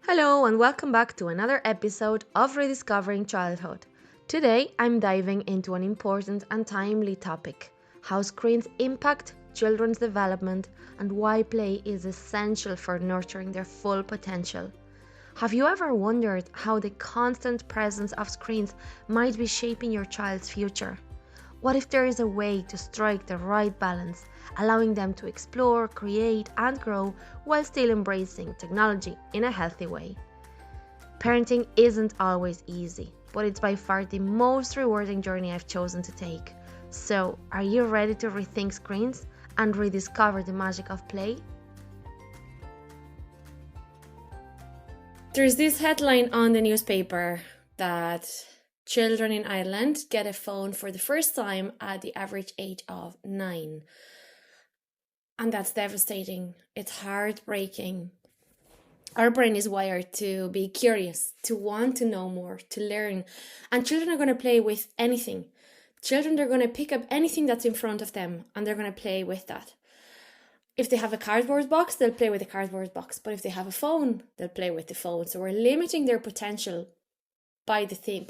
Hello, and welcome back to another episode of Rediscovering Childhood. Today, I'm diving into an important and timely topic: how screens impact children's development and why play is essential for nurturing their full potential. Have you ever wondered how the constant presence of screens might be shaping your child's future? What if there is a way to strike the right balance, allowing them to explore, create, and grow while still embracing technology in a healthy way? Parenting isn't always easy, but it's by far the most rewarding journey I've chosen to take. So, are you ready to rethink screens and rediscover the magic of play? There's this headline on the newspaper that children in Ireland get a phone for the first time at the average age of 9. And that's devastating. It's heartbreaking. Our brain is wired to be curious, to want to know more, to learn. And children are going to play with anything. Children are going to pick up anything that's in front of them and they're going to play with that. If they have a cardboard box, they'll play with the cardboard box. But if they have a phone, they'll play with the phone. So we're limiting their potential by the thing.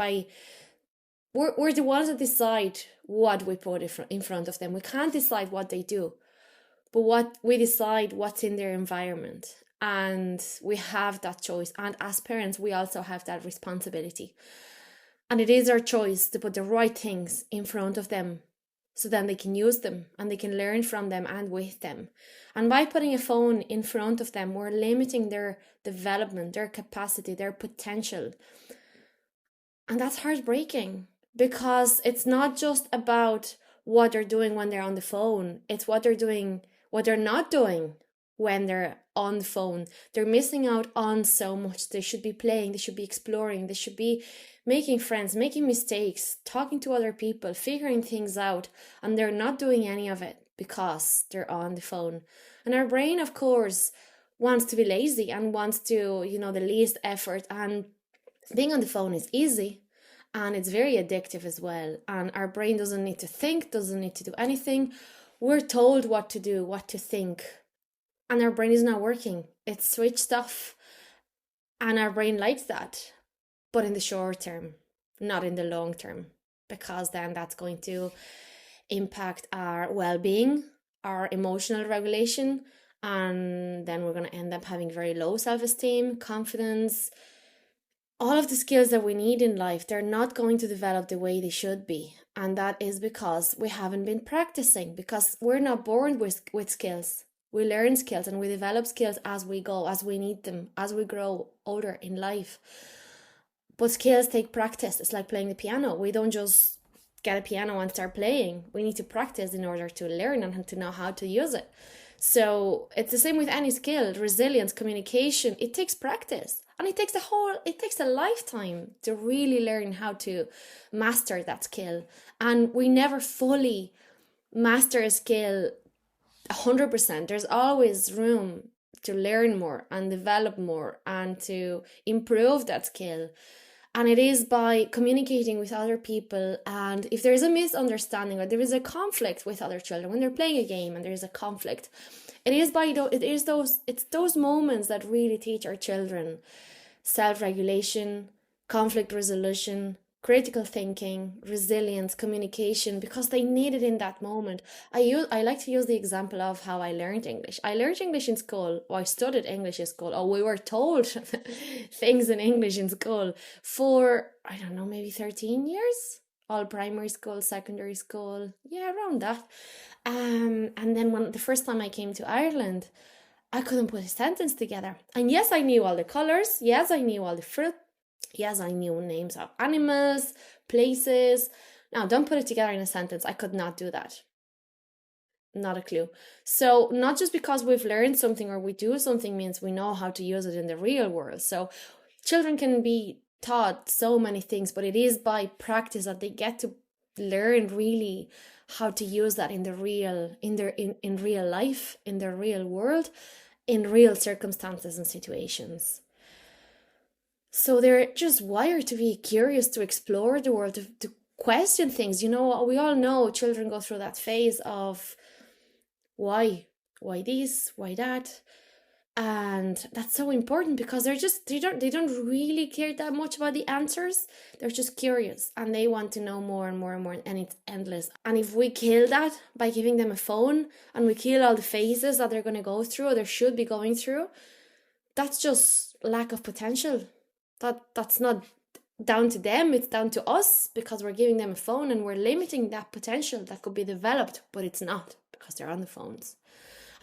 We're the ones that decide what we put in front of them. We can't decide what they do, but what we decide what's in their environment. And we have that choice. And as parents, we also have that responsibility. And it is our choice to put the right things in front of them so then they can use them and they can learn from them and with them. And by putting a phone in front of them, we're limiting their development, their capacity, their potential. And that's heartbreaking because it's not just about what they're doing when they're on the phone. It's what they're not doing when they're on the phone. They're missing out on so much. They should be playing, they should be exploring, they should be making friends, making mistakes, talking to other people, figuring things out, and they're not doing any of it because they're on the phone. And our brain, of course, wants to be lazy and wants to, the least effort. And being on the phone is easy and it's very addictive as well. And our brain doesn't need to think, doesn't need to do anything. We're told what to do, what to think. And our brain is not working. It's switched off. And our brain likes that. But in the short term, not in the long term. Because then that's going to impact our well-being, our emotional regulation. And then we're going to end up having very low self-esteem, confidence. All of the skills that we need in life, they're not going to develop the way they should be. And that is because we haven't been practicing, because we're not born with skills. We learn skills and we develop skills as we go, as we need them, as we grow older in life. But skills take practice. It's like playing the piano. We don't just get a piano and start playing. We need to practice in order to learn and to know how to use it. So it's the same with any skill. Resilience, communication, it takes practice. And it takes a lifetime to really learn how to master that skill. And we never fully master a skill 100%. There's always room to learn more and develop more and to improve that skill. And it is by communicating with other people. And if there is a misunderstanding or there is a conflict with other children when they're playing a game and there is a conflict, it's those moments that really teach our children self-regulation, conflict resolution, critical thinking, resilience, communication, because they need it in that moment. I like to use the example of how I learned English. I learned English in school, or I studied English in school, or we were told things in English in school for, I don't know, maybe 13 years? All primary school, secondary school, yeah, around that. And then when the first time I came to Ireland, I couldn't put a sentence together. And yes, I knew all the colors. Yes, I knew all the fruit. Yes, I knew names of animals, places. Now, don't put it together in a sentence. I could not do that. Not a clue. So not just because we've learned something or we do something means we know how to use it in the real world. So children can be taught so many things, but it is by practice that they get to learn really how to use that in real life, in their real world, in real circumstances and situations. So they're just wired to be curious, to explore the world, to question things. We all know children go through that phase of why this, why that. And that's so important because they don't really care that much about the answers. They're just curious and they want to know more and more and more, and it's endless. And if we kill that by giving them a phone, and we kill all the phases that they're going to go through or they should be going through, that's just lack of potential. That's not down to them, it's down to us, because we're giving them a phone and we're limiting that potential that could be developed, but it's not, because they're on the phones.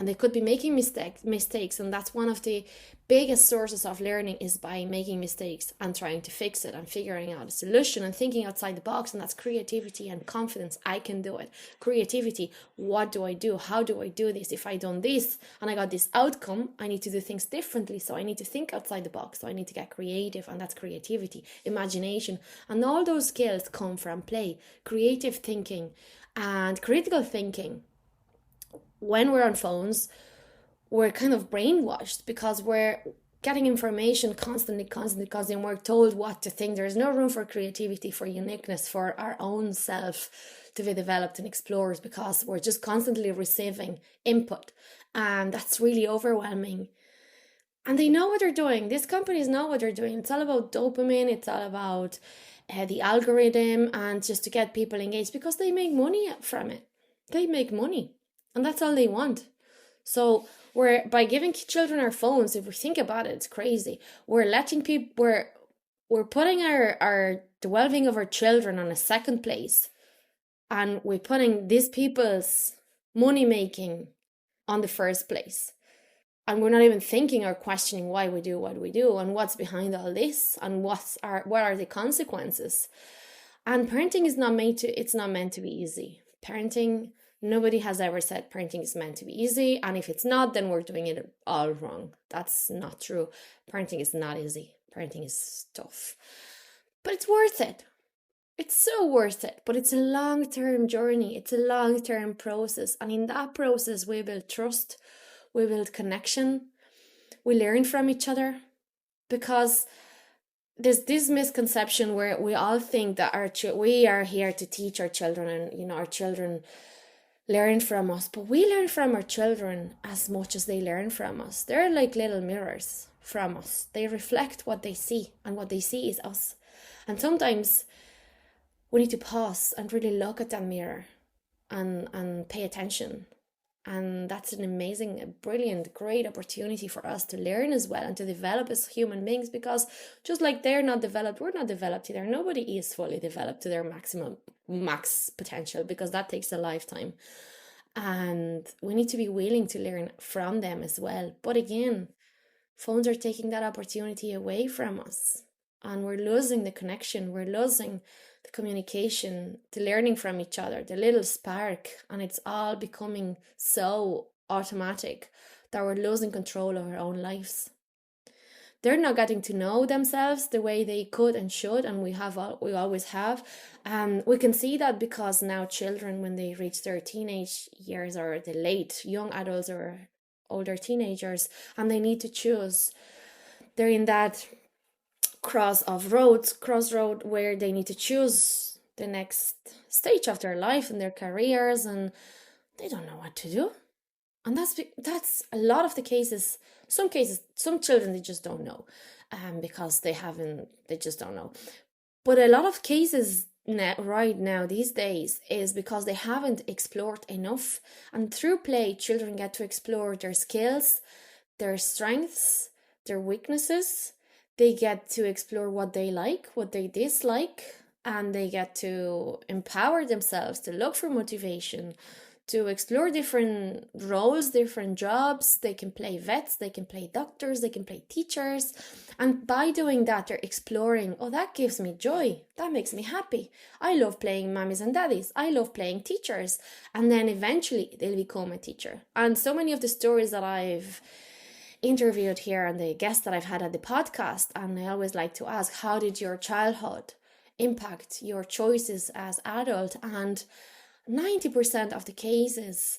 And they could be making mistakes, and that's one of the biggest sources of learning, is by making mistakes and trying to fix it and figuring out a solution and thinking outside the box. And that's creativity and confidence. I can do it. Creativity, what do I do? How do I do this? If I done this and I got this outcome, I need to do things differently. So I need to think outside the box. So I need to get creative, and that's creativity, imagination. And all those skills come from play, creative thinking and critical thinking. When we're on phones, we're kind of brainwashed because we're getting information constantly, and we're told what to think. There's no room for creativity, for uniqueness, for our own self to be developed and explored, because we're just constantly receiving input, and that's really overwhelming. And they know what they're doing. These companies know what they're doing. It's all about dopamine. It's all about the algorithm, and just to get people engaged, because they make money from it. They make money. And that's all they want. So by giving children our phones, if we think about it, it's crazy. We're letting people, we're putting our the well-being of our children on a second place, and we're putting these people's money making on the first place. And we're not even thinking or questioning why we do what we do, and what's behind all this, and what are the consequences. And parenting is not meant to be easy. Parenting, nobody has ever said parenting is meant to be easy, and if it's not, then we're doing it all wrong. That's not true. Parenting is not easy. Parenting is tough. But it's worth it. It's so worth it. But it's a long-term journey. It's a long-term process. And in that process, we build trust. We build connection. We learn from each other. Because there's this misconception where we all think that we are here to teach our children, and our children learn from us, but we learn from our children as much as they learn from us. They're like little mirrors from us. They reflect what they see, and what they see is us. And sometimes we need to pause and really look at that mirror and pay attention. And that's an amazing, brilliant, great opportunity for us to learn as well, and to develop as human beings, because just like they're not developed, we're not developed either. Nobody is fully developed to their max potential, because that takes a lifetime. And we need to be willing to learn from them as well. But again, phones are taking that opportunity away from us, and we're losing the connection. We're losing the communication, the learning from each other, the little spark, and it's all becoming so automatic that we're losing control of our own lives. They're not getting to know themselves the way they could and should, and we always have. We can see that because now children, when they reach their teenage years, or the late young adults or older teenagers, and they need to choose, they're in that crossroad where they need to choose the next stage of their life and their careers, and they don't know what to do. And that's a lot of the cases. Some children, they just don't know, because they just don't know. But a lot of cases right now these days is because they haven't explored enough. And through play, children get to explore their skills, their strengths, their weaknesses. They get to explore what they like, what they dislike, and they get to empower themselves to look for motivation, to explore different roles, different jobs. They can play vets, they can play doctors, they can play teachers. And by doing that, they're exploring, oh, that gives me joy. That makes me happy. I love playing mummies and daddies. I love playing teachers. And then eventually they'll become a teacher. And so many of the stories that I've interviewed here and the guests that I've had at the podcast, and I always like to ask, how did your childhood impact your choices as adult? And 90% of the cases,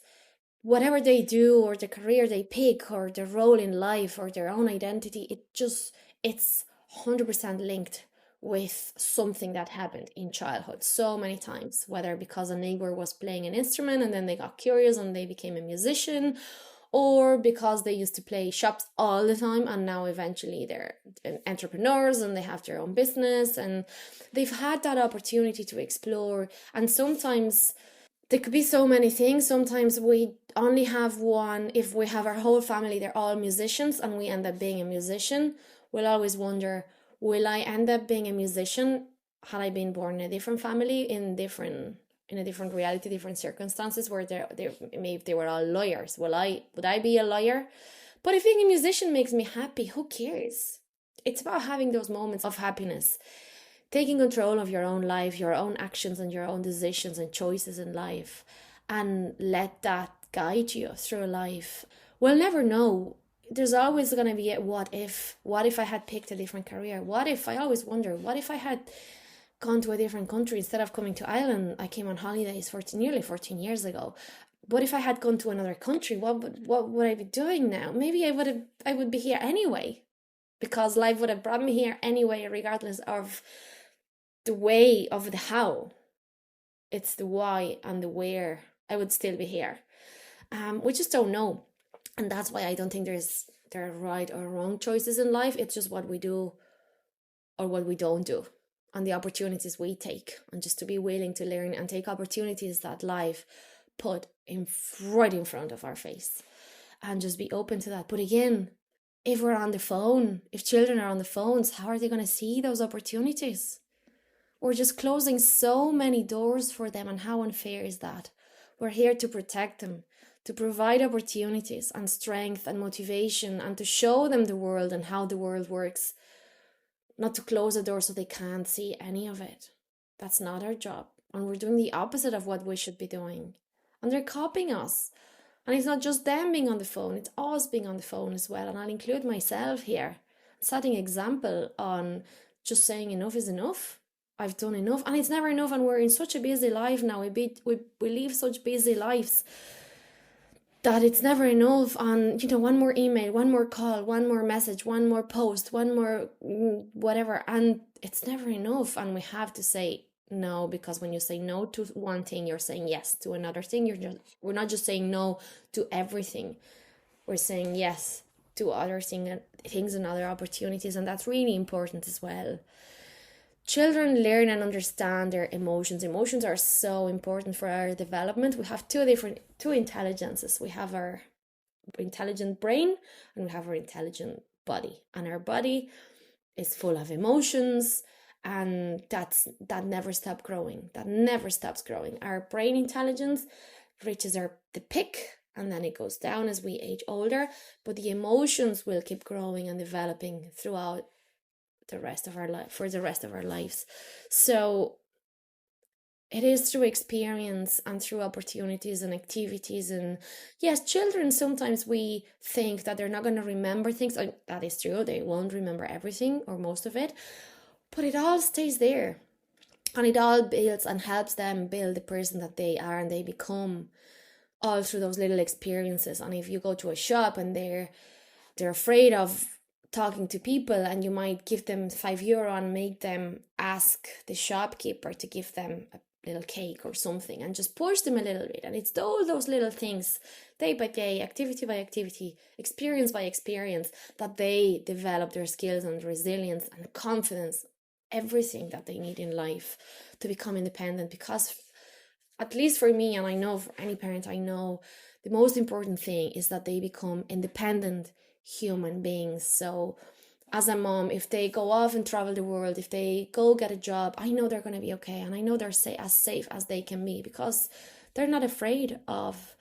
whatever they do, or the career they pick, or their role in life, or their own identity, it's 100% linked with something that happened in childhood so many times, whether because a neighbor was playing an instrument and then they got curious and they became a musician, or because they used to play shops all the time and now eventually they're entrepreneurs and they have their own business and they've had that opportunity to explore. And sometimes there could be so many things. Sometimes we only have one. If we have our whole family, they're all musicians, and we end up being a musician, we'll always wonder, will I end up being a musician had I been born in a different family, in a different reality, different circumstances, where they maybe if they were all lawyers, would I be a lawyer? But if being a musician makes me happy, who cares? It's about having those moments of happiness, taking control of your own life, your own actions and your own decisions and choices in life, and let that guide you through life. We'll never know. There's always going to be a what if. What if I had picked a different career? What if, I always wonder, what if I had gone to a different country instead of coming to Ireland? I came on holidays nearly 14 years ago. What if I had gone to another country? What would I be doing now? Maybe I would be here anyway, because life would have brought me here anyway, regardless of the way of the how. It's the why and the where. I would still be here. We just don't know. And that's why I don't think there are right or wrong choices in life. It's just what we do or what we don't do, and the opportunities we take, and just to be willing to learn and take opportunities that life put right in front of our face, and just be open to that. But again, if we're on the phone, if children are on the phones, how are they going to see those opportunities? We're just closing so many doors for them, and how unfair is that? We're here to protect them, to provide opportunities and strength and motivation, and to show them the world and how the world works, not to close the door so they can't see any of it. That's not our job. And we're doing the opposite of what we should be doing. And they're copying us. And it's not just them being on the phone, it's us being on the phone as well. And I'll include myself here, setting example on just saying enough is enough. I've done enough, and it's never enough. And we're in such a busy life now. We live such busy lives that it's never enough. And one more email, one more call, one more message, one more post, one more whatever, and it's never enough. And we have to say no, because when you say no to one thing, you're saying yes to another thing. We're not just saying no to everything. We're saying yes to other things and other opportunities, and that's really important as well. Children learn and understand their emotions. Emotions are so important for our development. We have two intelligences. We have our intelligent brain and we have our intelligent body. And our body is full of emotions, and that never stops growing. That never stops growing. Our brain intelligence reaches the peak, and then it goes down as we age older, but the emotions will keep growing and developing throughout the rest of our life, for the rest of our lives. So it is through experience and through opportunities and activities. And yes, children, sometimes we think that they're not going to remember things. That is true, they won't remember everything or most of it, but it all stays there, and it all builds and helps them build the person that they are and they become, all through those little experiences. And if you go to a shop and they're afraid of talking to people, and you might give them €5 and make them ask the shopkeeper to give them a little cake or something, and just push them a little bit. And it's all those little things, day by day, activity by activity, experience by experience, that they develop their skills and resilience and confidence, everything that they need in life to become independent. Because at least for me, and I know for any parent I know, the most important thing is that they become independent human beings. So as a mom, if they go off and travel the world, if they go get a job, I know they're going to be okay, and I know they're as safe as they can be, because they're not afraid of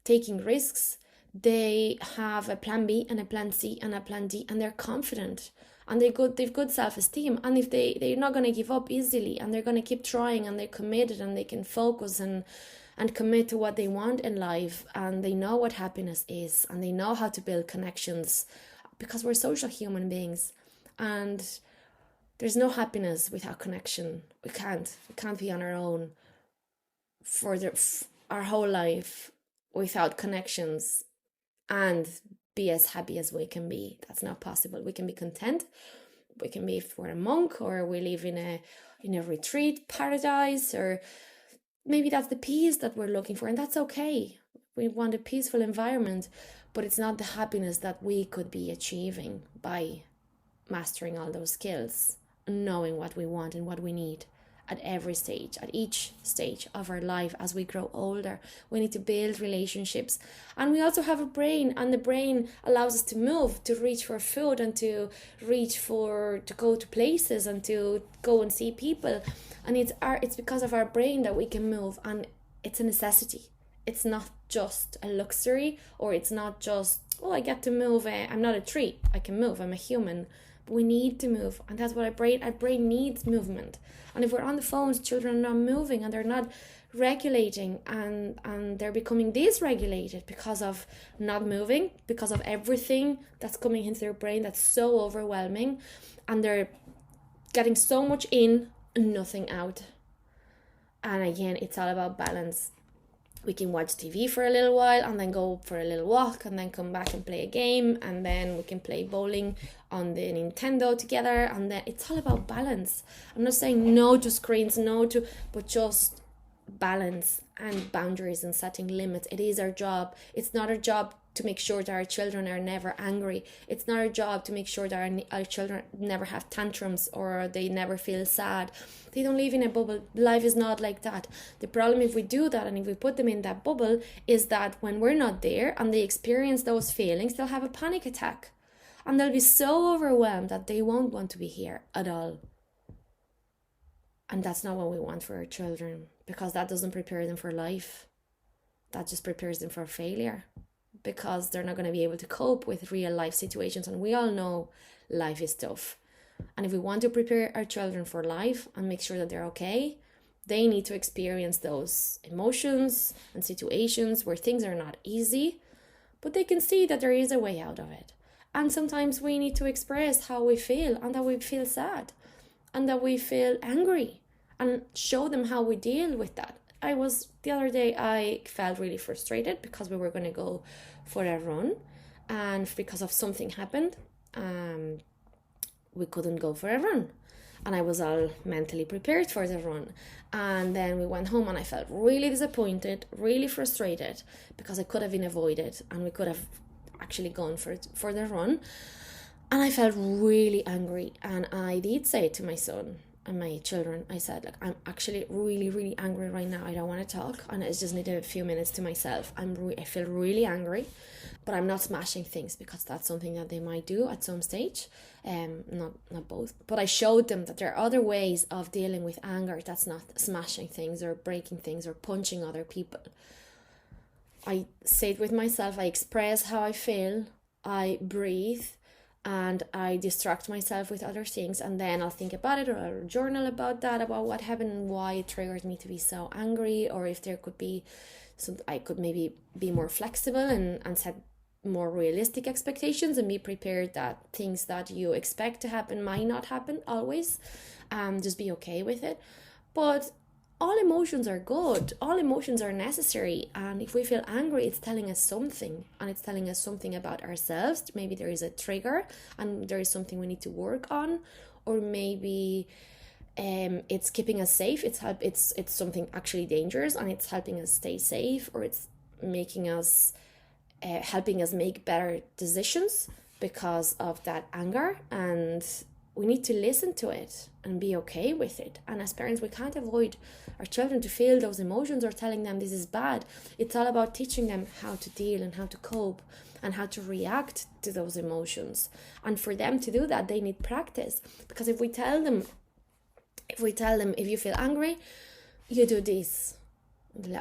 taking risks. They have a plan B and a plan C and a plan D, and they're confident, and they've good self-esteem. And if they're not going to give up easily, and they're going to keep trying, and they're committed, and they can focus and commit to what they want in life, and they know what happiness is, and they know how to build connections, because we're social human beings, and there's no happiness without connection. We can't be on our own for our whole life without connections and be as happy as we can be. That's not possible. We can be content. We can be, if we're a monk or we live in a retreat paradise, or maybe that's the peace that we're looking for, and that's okay. We want a peaceful environment, but it's not the happiness that we could be achieving by mastering all those skills, knowing what we want and what we need at every stage, at each stage of our life. As we grow older, we need to build relationships, and we also have a brain, and the brain allows us to move, to reach for food, and to go to places, and to go and see people. And it's because of our brain that we can move, and it's a necessity. It's not just a luxury, or it's not just, oh, I get to move. I'm not a tree, I can move, I'm a human. But we need to move, and that's what our brain needs, movement. And if we're on the phones, children are not moving, and they're not regulating, and they're becoming dysregulated because of not moving, because of everything that's coming into their brain that's so overwhelming, and they're getting so much in and nothing out. And again, it's all about balance. We can watch TV for a little while, and then go for a little walk, and then come back and play a game, and then we can play bowling on the Nintendo together. And then it's all about balance. I'm not saying no to screens, but just balance and boundaries and setting limits. It is our job. It's not our job to make sure that our children are never angry. It's not our job to make sure that our children never have tantrums, or they never feel sad. They don't live in a bubble. Life is not like that. The problem, if we do that and if we put them in that bubble, is that when we're not there and they experience those feelings, they'll have a panic attack, and they'll be so overwhelmed that they won't want to be here at all. And that's not what we want for our children, because that doesn't prepare them for life. That just prepares them for failure, because they're not going to be able to cope with real life situations. And we all know life is tough. And if we want to prepare our children for life and make sure that they're okay, they need to experience those emotions and situations where things are not easy, but they can see that there is a way out of it. And sometimes we need to express how we feel, and that we feel sad, and that we feel angry, and show them how we deal with that. The other day, I felt really frustrated because we were going to go for a run, and because of something happened, we couldn't go for a run. And I was all mentally prepared for the run. And then we went home, and I felt really disappointed, really frustrated, because it could have been avoided, and we could have actually gone for the run. And I felt really angry. And I did say to my son and my children, I said, like, I'm actually really, really angry right now. I don't want to talk, and I just need a few minutes to myself. I feel really angry, but I'm not smashing things, because that's something that they might do at some stage. Not both. But I showed them that there are other ways of dealing with anger that's not smashing things or breaking things or punching other people. I sit with myself, I express how I feel, I breathe, and I distract myself with other things, and then I'll think about it, or I'll journal about that, about what happened and why it triggered me to be so angry, or if there could be I could maybe be more flexible and set more realistic expectations, and be prepared that things that you expect to happen might not happen always. Just be okay with it. But all emotions are good, all emotions are necessary, and if we feel angry, it's telling us something, and it's telling us something about ourselves. Maybe there is a trigger and there is something we need to work on, or maybe it's keeping us safe. It's something actually dangerous, and it's helping us stay safe, or it's making us helping us make better decisions because of that anger. And we need to listen to it and be okay with it. And as parents, we can't avoid our children to feel those emotions or telling them this is bad. It's all about teaching them how to deal and how to cope and how to react to those emotions. And for them to do that, they need practice. Because if we tell them, if you feel angry, you do this.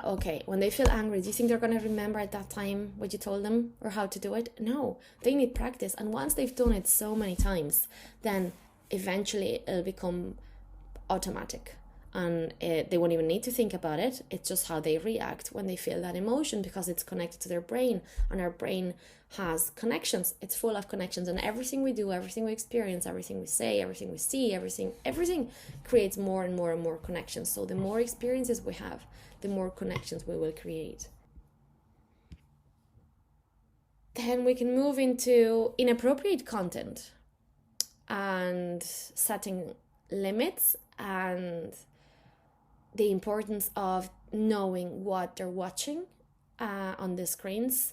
Okay, when they feel angry, do you think they're going to remember at that time what you told them or how to do it? No, they need practice. And once they've done it so many times, then eventually it'll become automatic, and they won't even need to think about it. It's just how they react when they feel that emotion, because it's connected to their brain, and our brain has connections. It's full of connections, and everything we do, everything we experience, everything we say, everything we see, everything creates more and more and more connections. So the more experiences we have, the more connections we will create. Then we can move into inappropriate content and setting limits, and the importance of knowing what they're watching on the screens.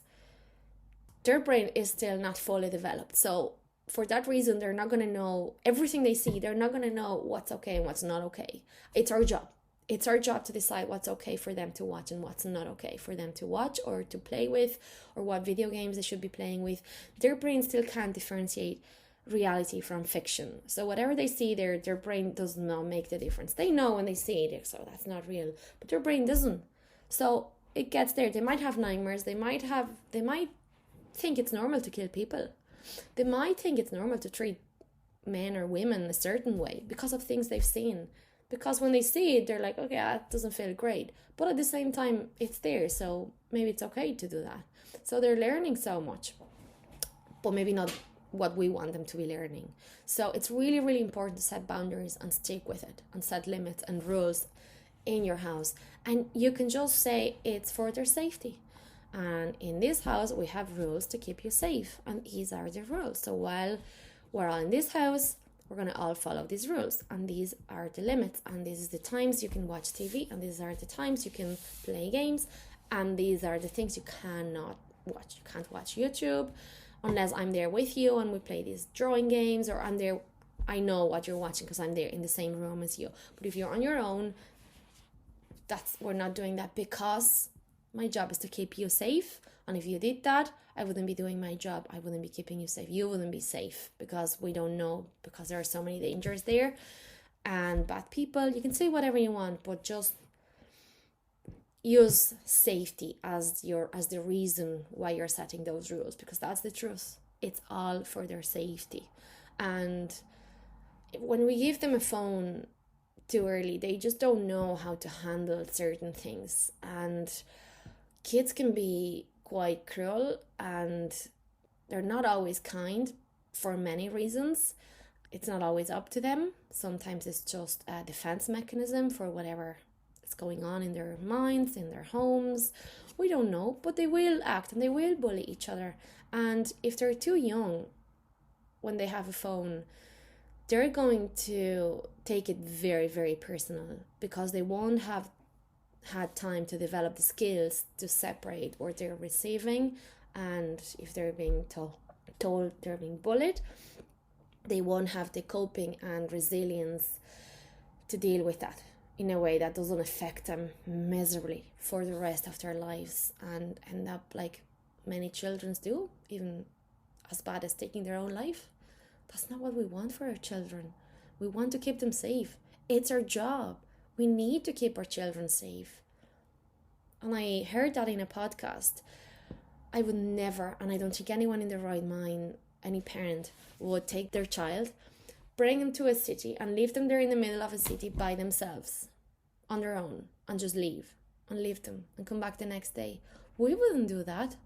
their brain is still not fully developed. So for that reason, they're not going to know everything they see. They're not going to know what's okay and what's not okay. It's our job. It's our job to decide what's okay for them to watch and what's not okay for them to watch or to play with, or what video games they should be playing with. Their brain still can't differentiate reality from fiction. So whatever they see, their brain does not make the difference. They know when they see it, so that's not real, but their brain doesn't. So it gets there. They might have nightmares. They might think it's normal to kill people. They might think it's normal to treat men or women a certain way because of things they've seen. Because when they see it, they're like, okay, that doesn't feel great. But at the same time, it's there, so maybe it's okay to do that. So they're learning so much, but maybe not what we want them to be learning. So it's really, really important to set boundaries and stick with it and set limits and rules in your house. And you can just say it's for their safety. And in this house, we have rules to keep you safe. And these are the rules. So while we're all in this house, we're going to all follow these rules. And these are the limits. And these are the times you can watch TV. And these are the times you can play games. And these are the things you cannot watch. You can't watch YouTube unless I'm there with you and we play these drawing games, or I'm there. I know what you're watching because I'm there in the same room as you. But if you're on your own, we're not doing that, because my job is to keep you safe. And if you did that, I wouldn't be doing my job. I wouldn't be keeping you safe. You wouldn't be safe, because we don't know, because there are so many dangers there and bad people. You can say whatever you want, but just use safety as the reason why you're setting those rules, because that's the truth. It's all for their safety. And when we give them a phone too early, they just don't know how to handle certain things. And kids can be quite cruel, and they're not always kind for many reasons. It's not always up to them. Sometimes it's just a defense mechanism for whatever is going on in their minds, in their homes. We don't know, but they will act and they will bully each other. And if they're too young, when they have a phone, they're going to take it very, very personal, because they won't have had time to develop the skills to separate what they're receiving, and if they're being told they're being bullied, they won't have the coping and resilience to deal with that in a way that doesn't affect them miserably for the rest of their lives, and end up like many children do, even as bad as taking their own life. That's not what we want for our children. We want to keep them safe. It's our job. We need to keep our children safe. And I heard that in a podcast. I would never, and I don't think anyone in their right mind, any parent, would take their child, bring them to a city and leave them there in the middle of a city by themselves, on their own, and just leave them and come back the next day. We wouldn't do that.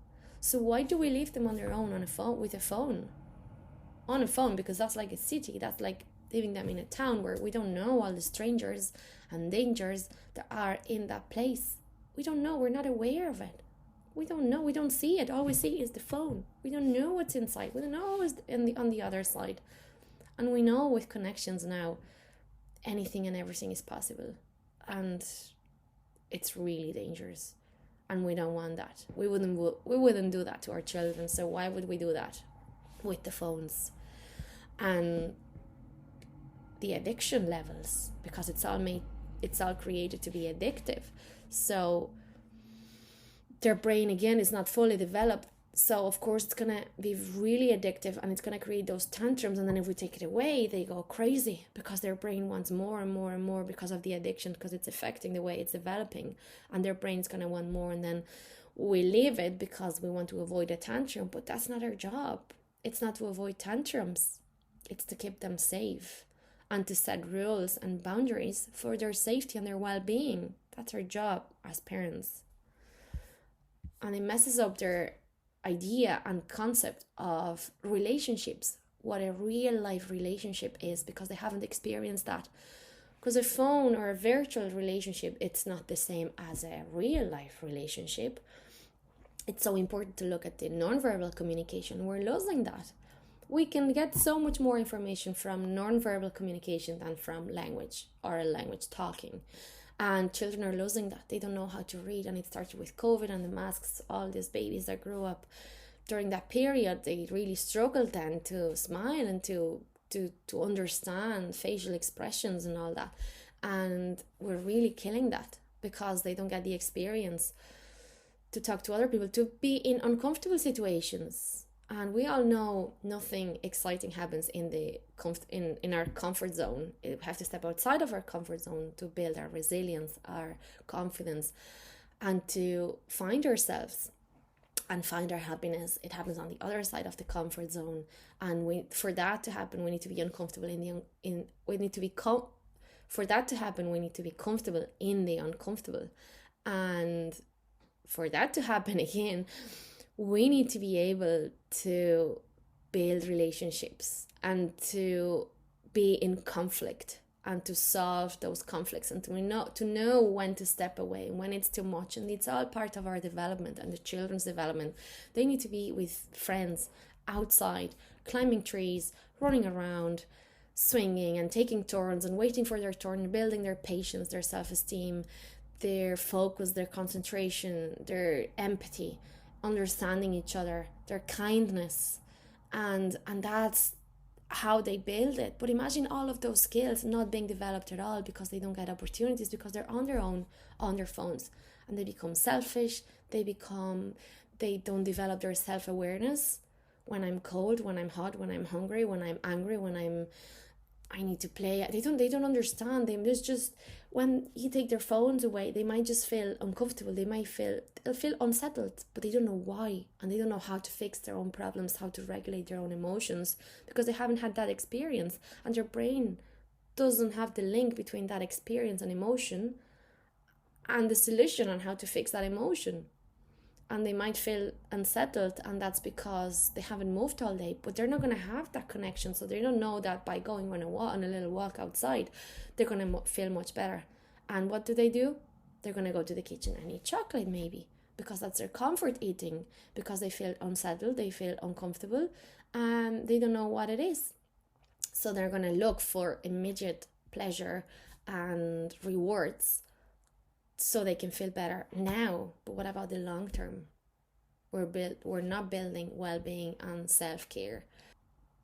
So why do we leave them on their own on a phone, with a phone? On a phone, because that's like a city. That's like leaving them in a town where we don't know all the strangers and dangers that are in that place. We don't know. We're not aware of it. We don't know. We don't see it. All we see is the phone. We don't know what's inside. We don't know what's on the other side. And we know with connections now, anything and everything is possible. And it's really dangerous. And we don't want that. We wouldn't do that to our children. So why would we do that with the phones? And the addiction levels, because it's all created to be addictive. So their brain, again, is not fully developed. So of course it's gonna be really addictive, and it's gonna create those tantrums. And then if we take it away, they go crazy, because their brain wants more and more and more because of the addiction, because it's affecting the way it's developing, and their brain's gonna want more. And then we leave it because we want to avoid a tantrum, but that's not our job. It's not to avoid tantrums. It's to keep them safe and to set rules and boundaries for their safety and their well-being. That's our job as parents. And it messes up their idea and concept of relationships, what a real life relationship is, because they haven't experienced that. Because a phone or a virtual relationship, it's not the same as a real life relationship. It's so important to look at the nonverbal communication. We're losing that. We can get so much more information from nonverbal communication than from language, or a language talking. And children are losing that. They don't know how to read. And it started with COVID and the masks. All these babies that grew up during that period, they really struggle then to smile and to understand facial expressions and all that. And we're really killing that because they don't get the experience to talk to other people, to be in uncomfortable situations. And we all know nothing exciting happens in our comfort zone. We have to step outside of our comfort zone to build our resilience, our confidence, and to find ourselves and find our happiness. It happens on the other side of the comfort zone. And for that to happen, we need to be uncomfortable for that to happen, we need to be comfortable in the uncomfortable. And for that to happen again, we need to be able to build relationships and to be in conflict and to solve those conflicts and to know when to step away and when it's too much. And it's all part of our development and the children's development. They need to be with friends outside, climbing trees, running around, swinging and taking turns and waiting for their turn, building their patience, their self-esteem, their focus, their concentration, their empathy, understanding each other, their kindness, and that's how they build it. But imagine all of those skills not being developed at all because they don't get opportunities, because they're on their own, on their phones, and they become selfish. They don't develop their self-awareness. When I'm cold, when I'm hot, when I'm hungry, when I'm angry, when I need to play. They don't understand them. There's just, when you take their phones away, they might just feel uncomfortable. They'll feel unsettled, but they don't know why, and they don't know how to fix their own problems, how to regulate their own emotions, because they haven't had that experience, and their brain doesn't have the link between that experience and emotion and the solution on how to fix that emotion. And they might feel unsettled, and that's because they haven't moved all day, but they're not going to have that connection. So they don't know that by going on a little walk outside, they're going to feel much better. And what do? They're going to go to the kitchen and eat chocolate, maybe, because that's their comfort eating, because they feel unsettled, they feel uncomfortable, and they don't know what it is. So they're going to look for immediate pleasure and rewards so they can feel better now. But what about the long term? We're not building well-being and self-care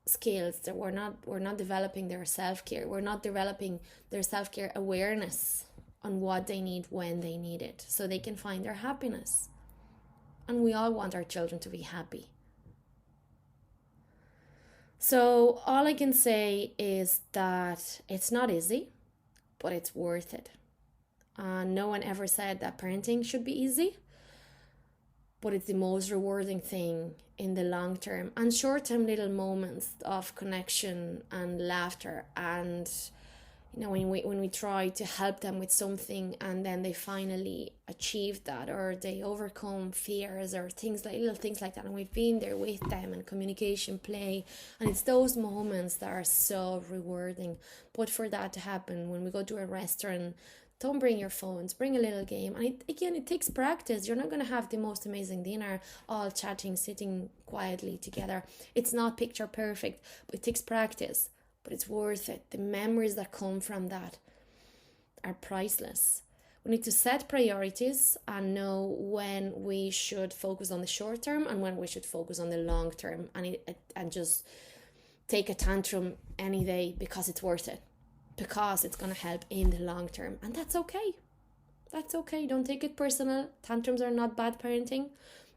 skills. That we're not developing their self-care. We're not developing their self-care awareness on what they need when they need it, so they can find their happiness. And we all want our children to be happy. So all I can say is that it's not easy, but it's worth it. No one ever said that parenting should be easy, but it's the most rewarding thing in the long term. And short-term little moments of connection and laughter, and when we try to help them with something and then they finally achieve that, or they overcome fears or little things like that, and we've been there with them, and communication, play, and it's those moments that are so rewarding. But for that to happen, when we go to a restaurant, don't bring your phones, bring a little game. And it takes practice. You're not going to have the most amazing dinner, all chatting, sitting quietly together. It's not picture perfect, but it takes practice. But it's worth it. The memories that come from that are priceless. We need to set priorities and know when we should focus on the short term and when we should focus on the long term. And just take a tantrum any day because it's worth it. Because it's going to help in the long term. And that's okay. That's okay. Don't take it personal. Tantrums are not bad parenting.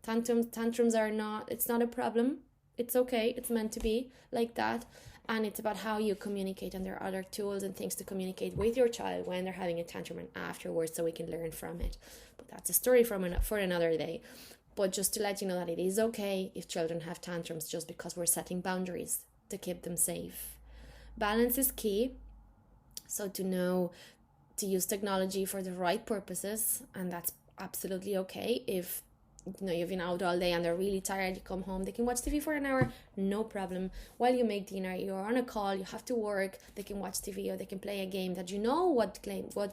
Tantrums are not, it's not a problem. It's okay. It's meant to be like that. And it's about how you communicate. And there are other tools and things to communicate with your child when they're having a tantrum and afterwards, so we can learn from it. But that's a story for another day. But just to let you know that it is okay if children have tantrums, just because we're setting boundaries to keep them safe. Balance is key. So to know to use technology for the right purposes, and that's absolutely okay. If you've been out all day and they're really tired, you come home, they can watch TV for an hour, no problem. While you make dinner, you're on a call, you have to work, they can watch TV, or they can play a game that what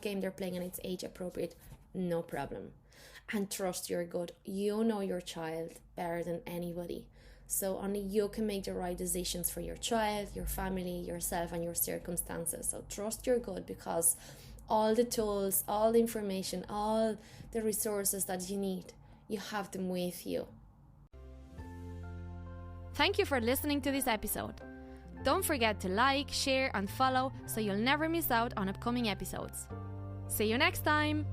game they're playing and it's age appropriate, no problem. And trust your gut. You know your child better than anybody. So only you can make the right decisions for your child, your family, yourself, and your circumstances. So trust your gut, because all the tools, all the information, all the resources that you need, you have them with you. Thank you for listening to this episode. Don't forget to like, share and follow so you'll never miss out on upcoming episodes. See you next time!